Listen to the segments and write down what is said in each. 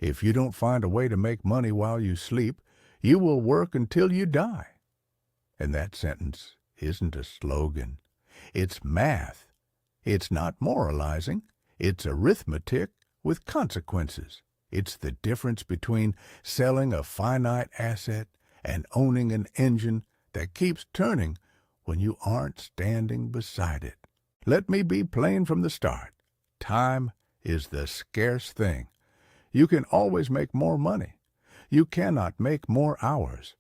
If you don't find a way to make money while you sleep, you will work until you die. And that sentence isn't a slogan. It's math. It's not moralizing. It's arithmetic with consequences. It's the difference between selling a finite asset and owning an engine that keeps turning when you aren't standing beside it. Let me be plain from the start. Time is the scarce thing. You can always make more money. You cannot make more hours.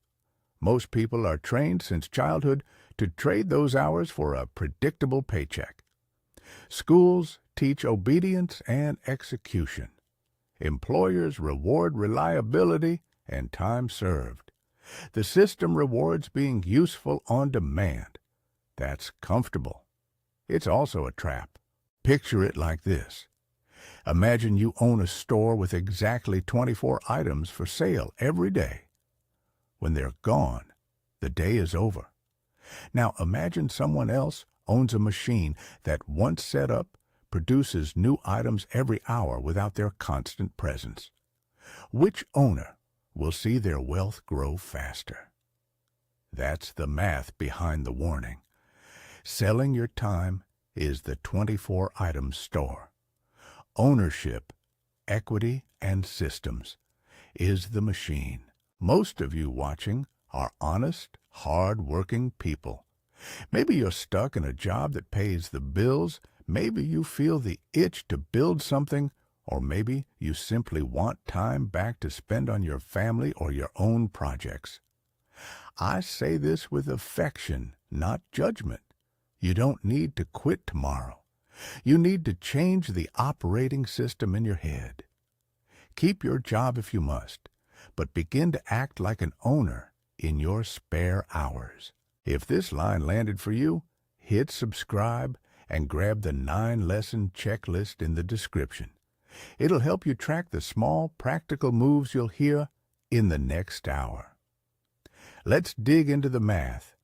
Most people are trained since childhood to trade those hours for a predictable paycheck. Schools teach obedience and execution. Employers reward reliability and time served. The system rewards being useful on demand. That's comfortable. It's also a trap. Picture it like this. Imagine you own a store with exactly 24 items for sale every day. When they're gone, the day is over. Now imagine someone else owns a machine that, once set up, produces new items every hour without their constant presence. Which owner will see their wealth grow faster? That's the math behind the warning. Selling your time is the 24-item store. Ownership, equity, and systems is the machine. Most of you watching are honest, hard-working people. Maybe you're stuck in a job that pays the bills. Maybe you feel the itch to build something, or maybe you simply want time back to spend on your family or your own projects. I say this with affection, not judgment. You don't need to quit tomorrow. You need to change the operating system in your head. Keep your job if you must, but begin to act like an owner in your spare hours. If this line landed for you, hit subscribe and grab the 9-lesson checklist in the description. It'll help you track the small, practical moves you'll hear in the next hour. Let's dig into the math.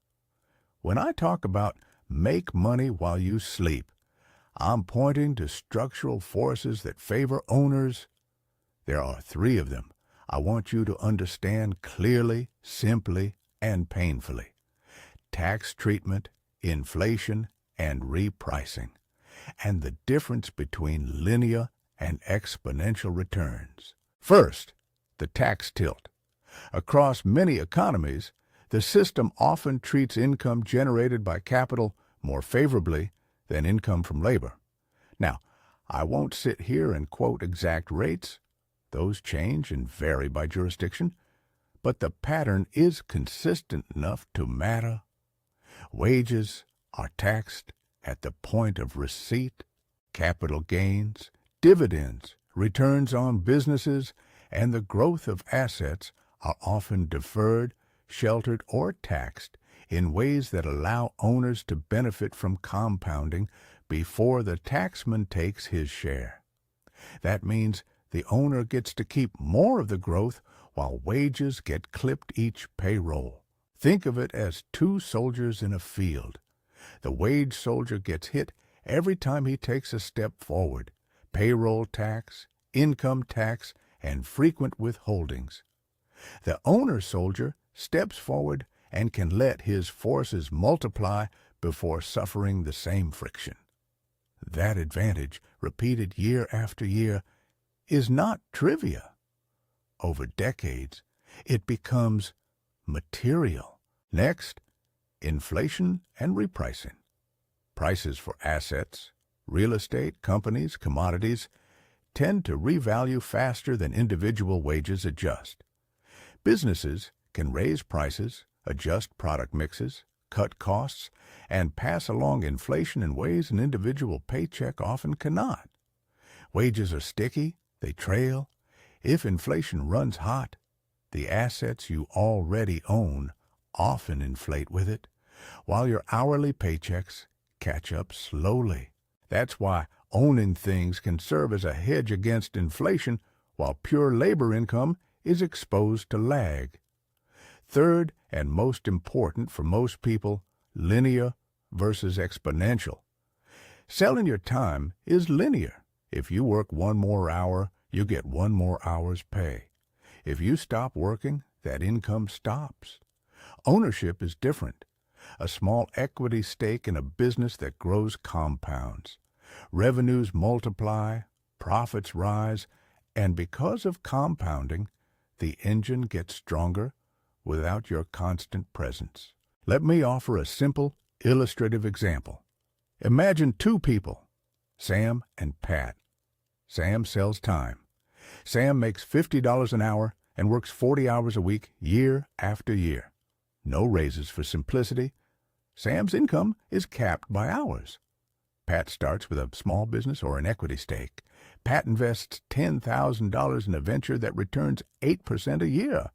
When I talk about make money while you sleep, I'm pointing to structural forces that favor owners. There are 3 of them I want you to understand clearly, simply, and painfully. Tax treatment, inflation, and repricing, and the difference between linear and exponential returns. First, the tax tilt. Across many economies, the system often treats income generated by capital more favorably than income from labor. Now, I won't sit here and quote exact rates. Those change and vary by jurisdiction, but the pattern is consistent enough to matter. Wages are taxed at the point of receipt. Capital gains, dividends, returns on businesses, and the growth of assets are often deferred, sheltered, or taxed in ways that allow owners to benefit from compounding before the taxman takes his share. That means the owner gets to keep more of the growth while wages get clipped each payroll. Think of it as 2 soldiers in a field. The wage soldier gets hit every time he takes a step forward. Payroll tax, income tax, and frequent withholdings. The owner soldier steps forward and can let his forces multiply before suffering the same friction. That advantage, repeated year after year, is not trivia. Over decades, it becomes material. Next, inflation and repricing. Prices for assets, real estate, companies, commodities tend to revalue faster than individual wages adjust. Businesses can raise prices, adjust product mixes, cut costs, and pass along inflation in ways an individual paycheck often cannot. Wages are sticky, they trail. If inflation runs hot, the assets you already own often inflate with it, while your hourly paychecks catch up slowly. That's why owning things can serve as a hedge against inflation, while pure labor income is exposed to lag. Third, and most important for most people, linear versus exponential. Selling your time is linear. If you work 1 more hour, you get one more hour's pay. If you stop working, that income stops. Ownership is different. A small equity stake in a business that grows compounds. Revenues multiply, profits rise, and because of compounding, the engine gets stronger without your constant presence. Let me offer a simple, illustrative example. Imagine two people, Sam and Pat. Sam sells time. Sam makes $50 an hour and works 40 hours a week, year after year. No raises for simplicity. Sam's income is capped by hours. Pat starts with a small business or an equity stake. Pat invests $10,000 in a venture that returns 8% a year,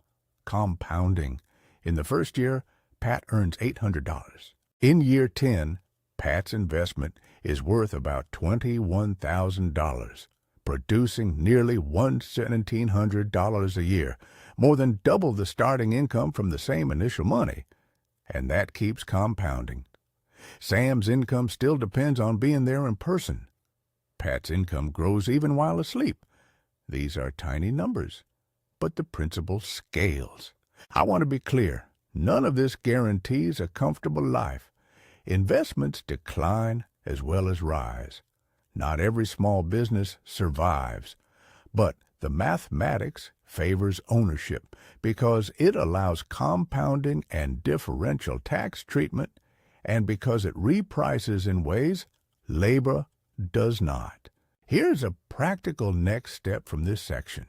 compounding. In the first year, Pat earns $800. In year 10, Pat's investment is worth about $21,000, producing nearly $1,700 a year, more than double the starting income from the same initial money. And that keeps compounding. Sam's income still depends on being there in person. Pat's income grows even while asleep. These are tiny numbers, but the principle scales. I want to be clear. None of this guarantees a comfortable life. Investments decline as well as rise. Not every small business survives, but the mathematics favors ownership because it allows compounding and differential tax treatment, and because it reprices in ways labor does not. Here's a practical next step from this section.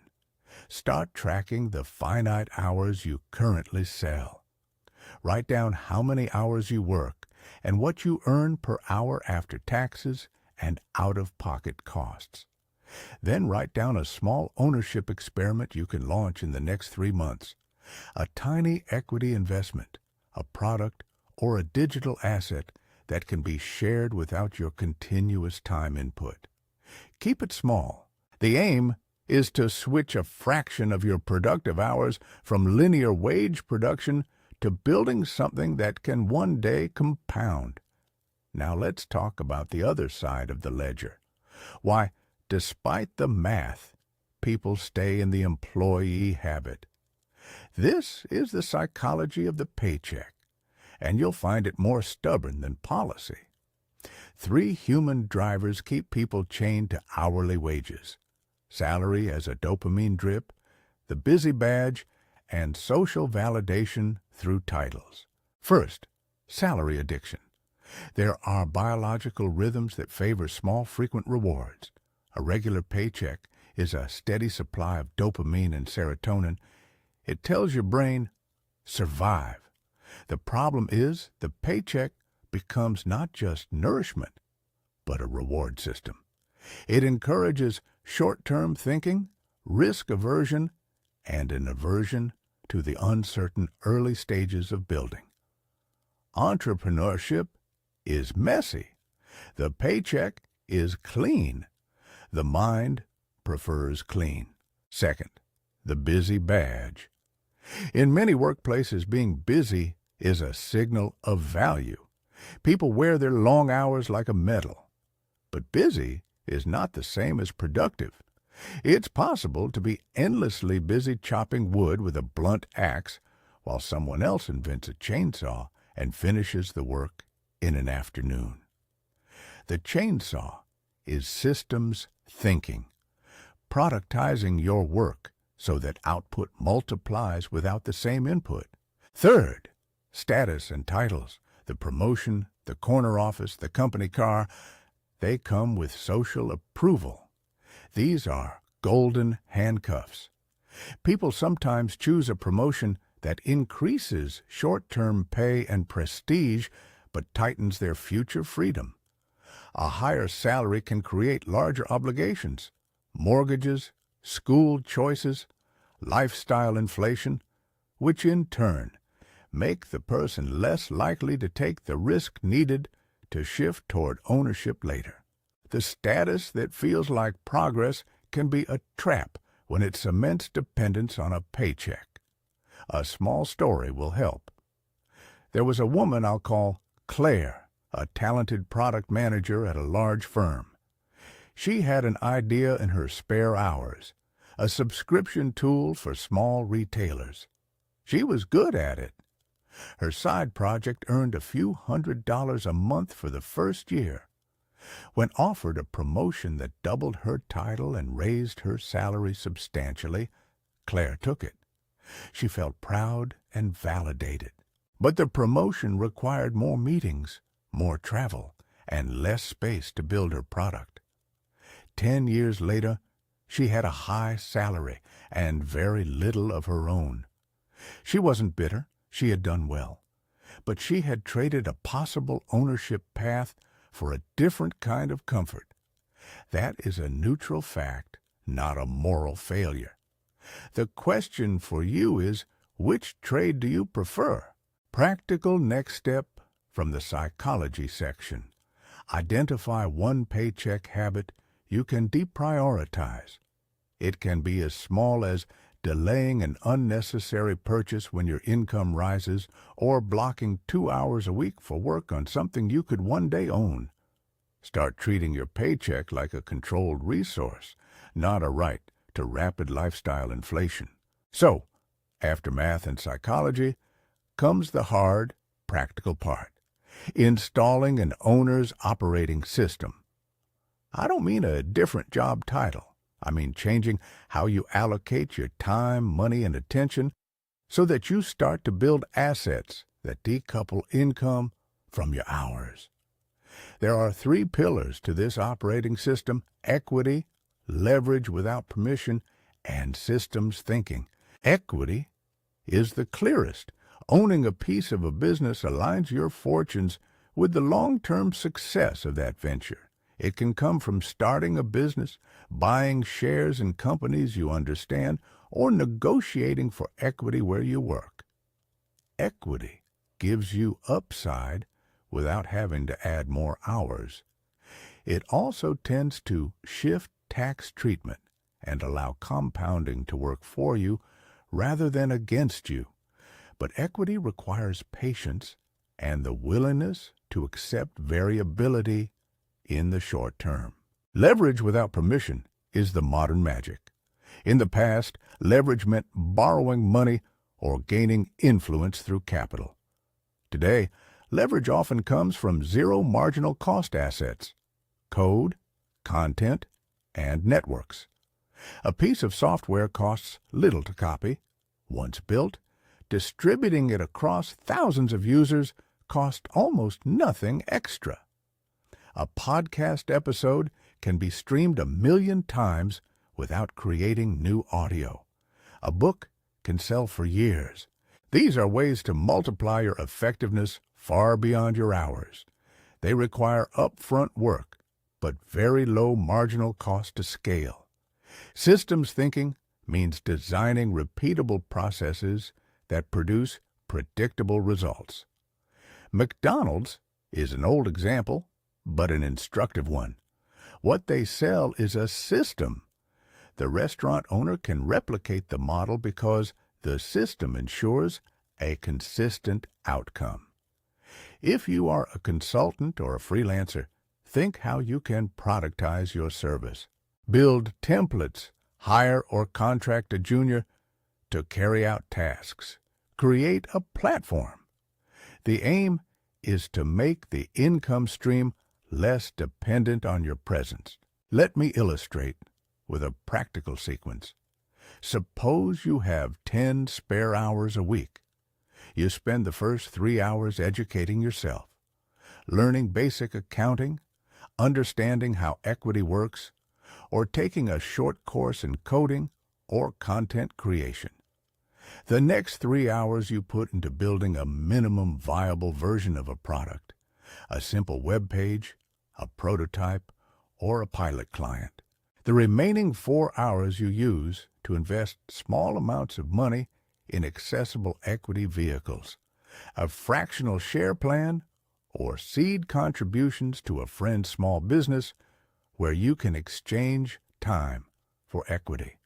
Start tracking the finite hours you currently sell. Write down how many hours you work and what you earn per hour after taxes and out-of-pocket costs. Then write down a small ownership experiment you can launch in the next 3 months. A tiny equity investment, a product, or a digital asset that can be shared without your continuous time input. Keep it small. The aim is to switch a fraction of your productive hours from linear wage production to building something that can one day compound. Now let's talk about the other side of the ledger. Why, despite the math, people stay in the employee habit. This is the psychology of the paycheck, and you'll find it more stubborn than policy. 3 human drivers keep people chained to hourly wages: salary as a dopamine drip, the busy badge, and social validation through titles. First, salary addiction. There are biological rhythms that favor small, frequent rewards. A regular paycheck is a steady supply of dopamine and serotonin. It tells your brain, survive. The problem is the paycheck becomes not just nourishment, but a reward system. It encourages short-term thinking, risk aversion, and an aversion to the uncertain early stages of building. Entrepreneurship is messy. The paycheck is clean. The mind prefers clean. Second, the busy badge. In many workplaces, being busy is a signal of value. People wear their long hours like a medal. But busy is not the same as productive. It's possible to be endlessly busy chopping wood with a blunt axe while someone else invents a chainsaw and finishes the work in an afternoon. The chainsaw is systems thinking, productizing your work so that output multiplies without the same input. Third, status and titles. The promotion, the corner office, the company car, they come with social approval. These are golden handcuffs. People sometimes choose a promotion that increases short-term pay and prestige but tightens their future freedom. A higher salary can create larger obligations, mortgages, school choices, lifestyle inflation, which in turn make the person less likely to take the risk needed to shift toward ownership later. The status that feels like progress can be a trap when it cements dependence on a paycheck. A small story will help. There was a woman I'll call Claire, a talented product manager at a large firm. She had an idea in her spare hours, a subscription tool for small retailers. She was good at it. Her side project earned a few $100s a month for the first year. When offered a promotion that doubled her title and raised her salary substantially, Claire took it. She felt proud and validated. But the promotion required more meetings, more travel, and less space to build her product. 10 years later, she had a high salary and very little of her own. She wasn't bitter. She had done well. But she had traded a possible ownership path for a different kind of comfort. That is a neutral fact, not a moral failure. The question for you is, which trade do you prefer? Practical next step from the psychology section. Identify one paycheck habit you can deprioritize. It can be as small as delaying an unnecessary purchase when your income rises, or blocking 2 hours a week for work on something you could one day own. Start treating your paycheck like a controlled resource, not a right to rapid lifestyle inflation. So, after math and psychology, comes the hard, practical part: installing an owner's operating system. I don't mean a different job title. I mean changing how you allocate your time, money, and attention so that you start to build assets that decouple income from your hours. There are 3 pillars to this operating system: equity, leverage without permission, and systems thinking. Equity is the clearest. Owning a piece of a business aligns your fortunes with the long-term success of that venture. It can come from starting a business, buying shares in companies you understand, or negotiating for equity where you work. Equity gives you upside without having to add more hours. It also tends to shift tax treatment and allow compounding to work for you rather than against you. But equity requires patience and the willingness to accept variability in the short term. Leverage without permission is the modern magic. In the past, leverage meant borrowing money or gaining influence through capital. Today, leverage often comes from zero marginal cost assets: code, content, and networks. A piece of software costs little to copy. Once built, distributing it across thousands of users costs almost nothing extra. A podcast episode can be streamed 1 million times without creating new audio. A book can sell for years. These are ways to multiply your effectiveness far beyond your hours. They require upfront work, but very low marginal cost to scale. Systems thinking means designing repeatable processes that produce predictable results. McDonald's is an old example, but an instructive one. What they sell is a system. The restaurant owner can replicate the model because the system ensures a consistent outcome. If you are a consultant or a freelancer, think how you can productize your service. Build templates, hire or contract a junior to carry out tasks. Create a platform. The aim is to make the income stream less dependent on your presence. Let me illustrate with a practical sequence. Suppose you have 10 spare hours a week. You spend the first 3 hours educating yourself, learning basic accounting, understanding how equity works, or taking a short course in coding or content creation. The next 3 hours you put into building a minimum viable version of a product, a simple web page, a prototype, or a pilot client. The remaining 4 hours you use to invest small amounts of money in accessible equity vehicles, a fractional share plan, or seed contributions to a friend's small business where you can exchange time for equity.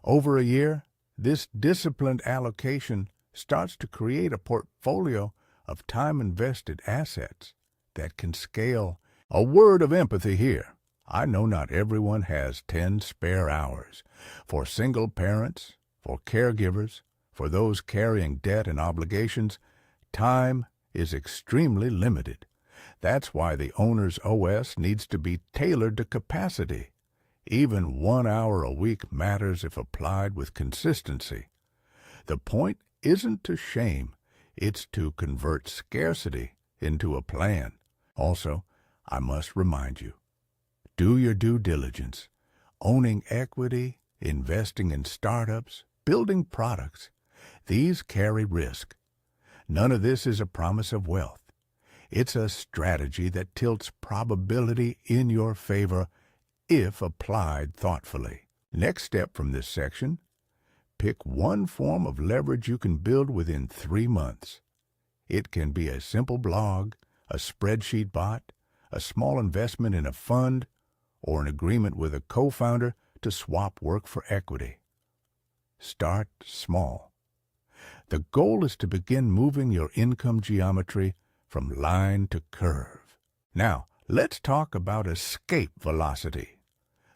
Over a year, this disciplined allocation starts to create a portfolio of time-invested assets that can scale. A word of empathy here. I know not everyone has 10 spare hours. For single parents, for caregivers, for those carrying debt and obligations, time is extremely limited. That's why the owner's OS needs to be tailored to capacity. Even 1 hour a week matters if applied with consistency. The point isn't to shame, it's to convert scarcity into a plan. Also, I must remind you, do your due diligence. Owning equity, investing in startups, building products, these carry risk. None of this is a promise of wealth. It's a strategy that tilts probability in your favor if applied thoughtfully. Next step from this section, pick one form of leverage you can build within 3 months. It can be a simple blog, a spreadsheet bot, a small investment in a fund, or an agreement with a co-founder to swap work for equity. Start small. The goal is to begin moving your income geometry from line to curve. Now, let's talk about escape velocity,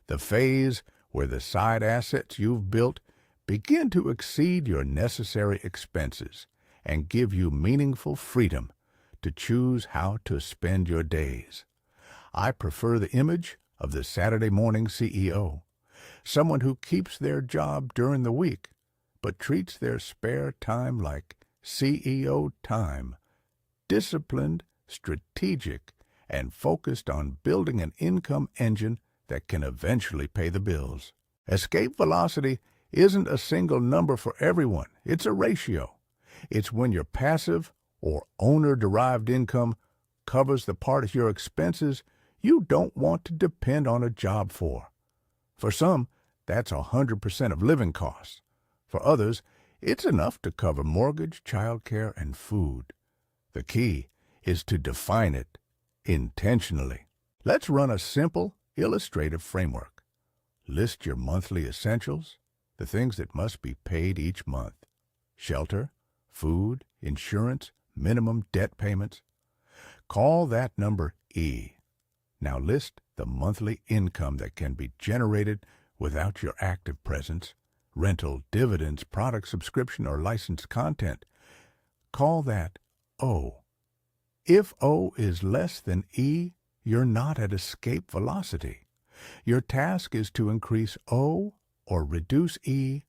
the phase where the side assets you've built begin to exceed your necessary expenses and give you meaningful freedom to choose how to spend your days. I prefer the image of the Saturday morning CEO, someone who keeps their job during the week, but treats their spare time like CEO time, disciplined, strategic, and focused on building an income engine that can eventually pay the bills. Escape velocity isn't a single number for everyone. It's a ratio. It's when your passive or owner-derived income covers the part of your expenses you don't want to depend on a job for. For some, that's 100% of living costs. For others, it's enough to cover mortgage, childcare, and food. The key is to define it intentionally. Let's run a simple, illustrative framework. List your monthly essentials, the things that must be paid each month: shelter, food, insurance, minimum debt payments. Call that number E. Now list the monthly income that can be generated without your active presence: rental, dividends, product subscription, or licensed content. Call that O. If O is less than E, you're not at escape velocity. Your task is to increase O or reduce E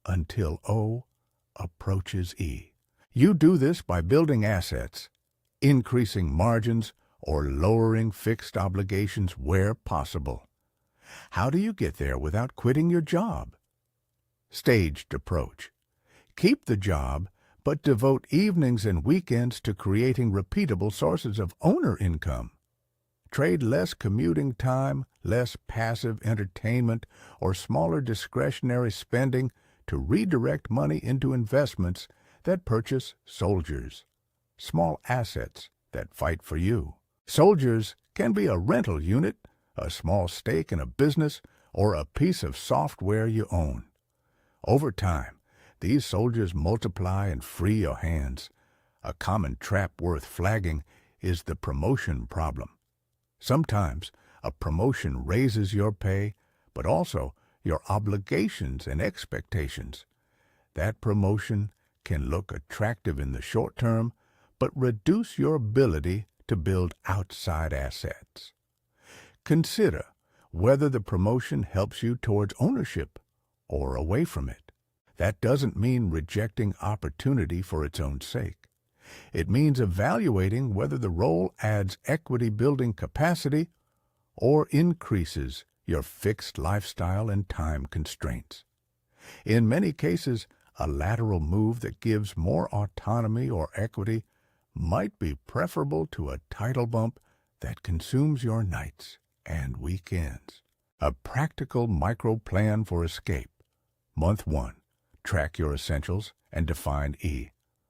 until O approaches E. You do this by building assets, increasing margins, or lowering fixed obligations where possible. How do you get there without quitting your job? Staged approach. Keep the job, but devote evenings and weekends to creating repeatable sources of owner income. Trade less commuting time, less passive entertainment, or smaller discretionary spending to redirect money into investments that purchase soldiers, small assets that fight for you. Soldiers can be a rental unit, a small stake in a business, or a piece of software you own. Over time, these soldiers multiply and free your hands. A common trap worth flagging is the promotion problem. Sometimes a promotion raises your pay, but also your obligations and expectations. That promotion can look attractive in the short term, but reduce your ability to build outside assets. Consider whether the promotion helps you towards ownership or away from it. That doesn't mean rejecting opportunity for its own sake. It means evaluating whether the role adds equity-building capacity or increases your fixed lifestyle and time constraints. In many cases, a lateral move that gives more autonomy or equity might be preferable to a title bump that consumes your nights and weekends. A practical micro-plan for escape. Month 1. Track your essentials and define E.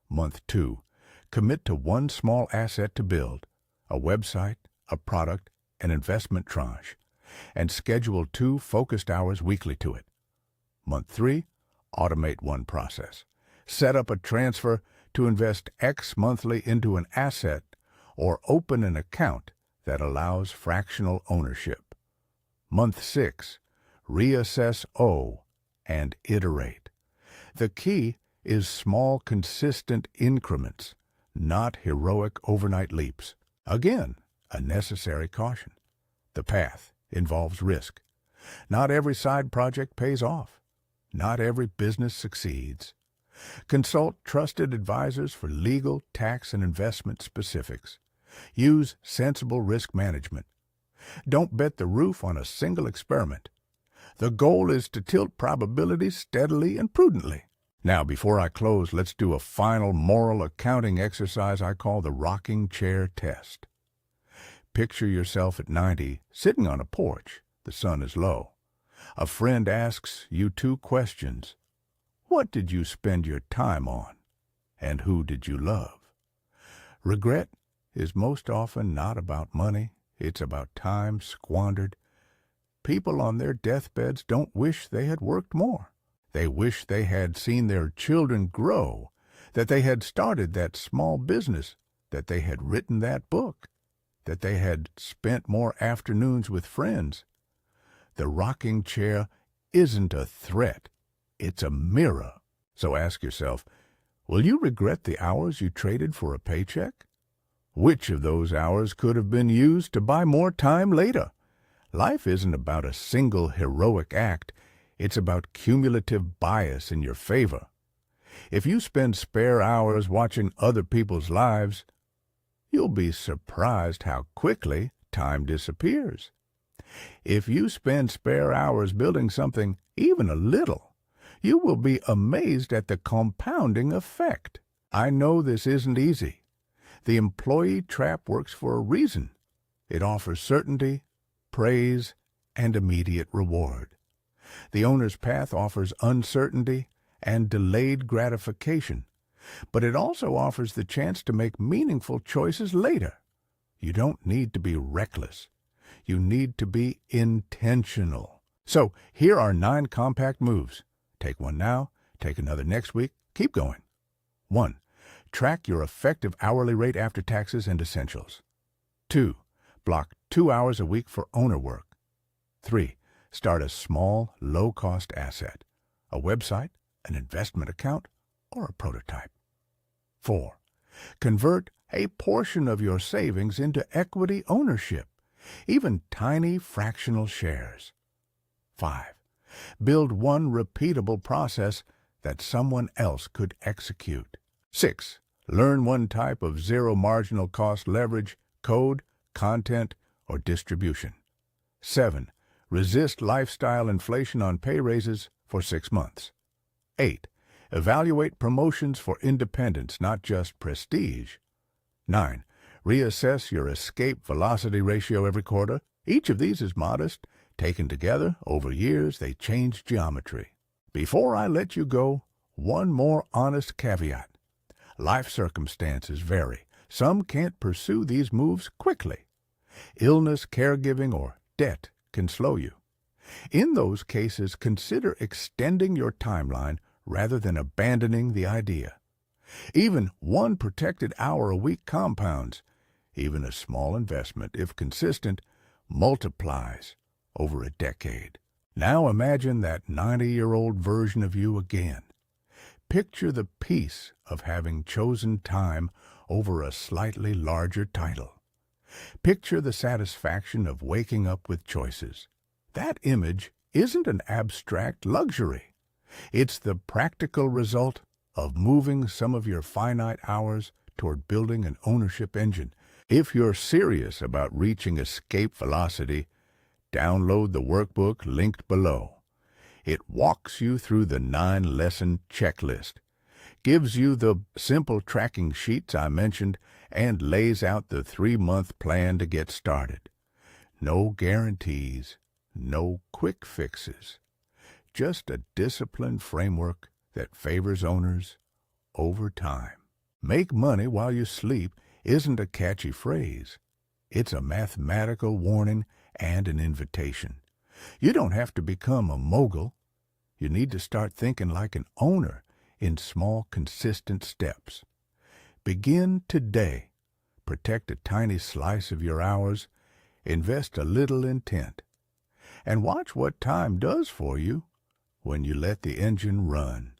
Month 2. Commit to one small asset to build, a website, a product, an investment tranche, and schedule 2 focused hours weekly to it. Month 3. Automate one process. Set up a transfer to invest X monthly into an asset or open an account that allows fractional ownership. Month 6, reassess O and iterate. The key is small, consistent increments, not heroic overnight leaps. Again, a necessary caution. The path involves risk. Not every side project pays off. Not every business succeeds. Consult trusted advisors for legal, tax, and investment specifics. Use sensible risk management. Don't bet the roof on a single experiment. The goal is to tilt probabilities steadily and prudently. Now, before I close, let's do a final moral accounting exercise I call the rocking chair test. Picture yourself at 90, sitting on a porch. The sun is low. A friend asks you 2 questions. What did you spend your time on? And who did you love? Regret is most often not about money. It's about time squandered. People on their deathbeds don't wish they had worked more. They wish they had seen their children grow, that they had started that small business, that they had written that book, that they had spent more afternoons with friends. The rocking chair isn't a threat. It's a mirror. So ask yourself, will you regret the hours you traded for a paycheck? Which of those hours could have been used to buy more time later? Life isn't about a single heroic act. It's about cumulative bias in your favor. If you spend spare hours watching other people's lives, you'll be surprised how quickly time disappears. If you spend spare hours building something, even a little, you will be amazed at the compounding effect. I know this isn't easy. The employee trap works for a reason. It offers certainty, praise, and immediate reward. The owner's path offers uncertainty and delayed gratification, but it also offers the chance to make meaningful choices later. You don't need to be reckless. You need to be intentional. So here are 9 compact moves. Take one now, take another next week, keep going. 1. Track your effective hourly rate after taxes and essentials. 2. Block 2 hours a week for owner work. 3. Start a small, low-cost asset, a website, an investment account, or a prototype. 4. Convert a portion of your savings into equity ownership, even tiny fractional shares. 5. Build one repeatable process that someone else could execute. 6. Learn one type of zero marginal cost leverage, code, content, or distribution. 7. Resist lifestyle inflation on pay raises for 6 months. 8. Evaluate promotions for independence, not just prestige. 9. Reassess your escape velocity ratio every quarter. Each of these is modest. Taken together, over years, they change geometry. Before I let you go, one more honest caveat. Life circumstances vary. Some can't pursue these moves quickly. Illness, caregiving, or debt can slow you. In those cases, consider extending your timeline rather than abandoning the idea. Even one protected hour a week compounds. Even a small investment, if consistent, multiplies over a decade. Now imagine that 90-year-old version of you again. Picture the peace of having chosen time over a slightly larger title. Picture the satisfaction of waking up with choices. That image isn't an abstract luxury. It's the practical result of moving some of your finite hours toward building an ownership engine. If you're serious about reaching escape velocity, download the workbook linked below. It walks you through the 9-lesson checklist, gives you the simple tracking sheets I mentioned, and lays out the 3-month plan to get started. No guarantees, no quick fixes, just a disciplined framework that favors owners over time. Make money while you sleep isn't a catchy phrase. It's a mathematical warning and an invitation. You don't have to become a mogul. You need to start thinking like an owner in small, consistent steps. Begin today. Protect a tiny slice of your hours. Invest a little intent. and watch what time does for you when you let the engine run.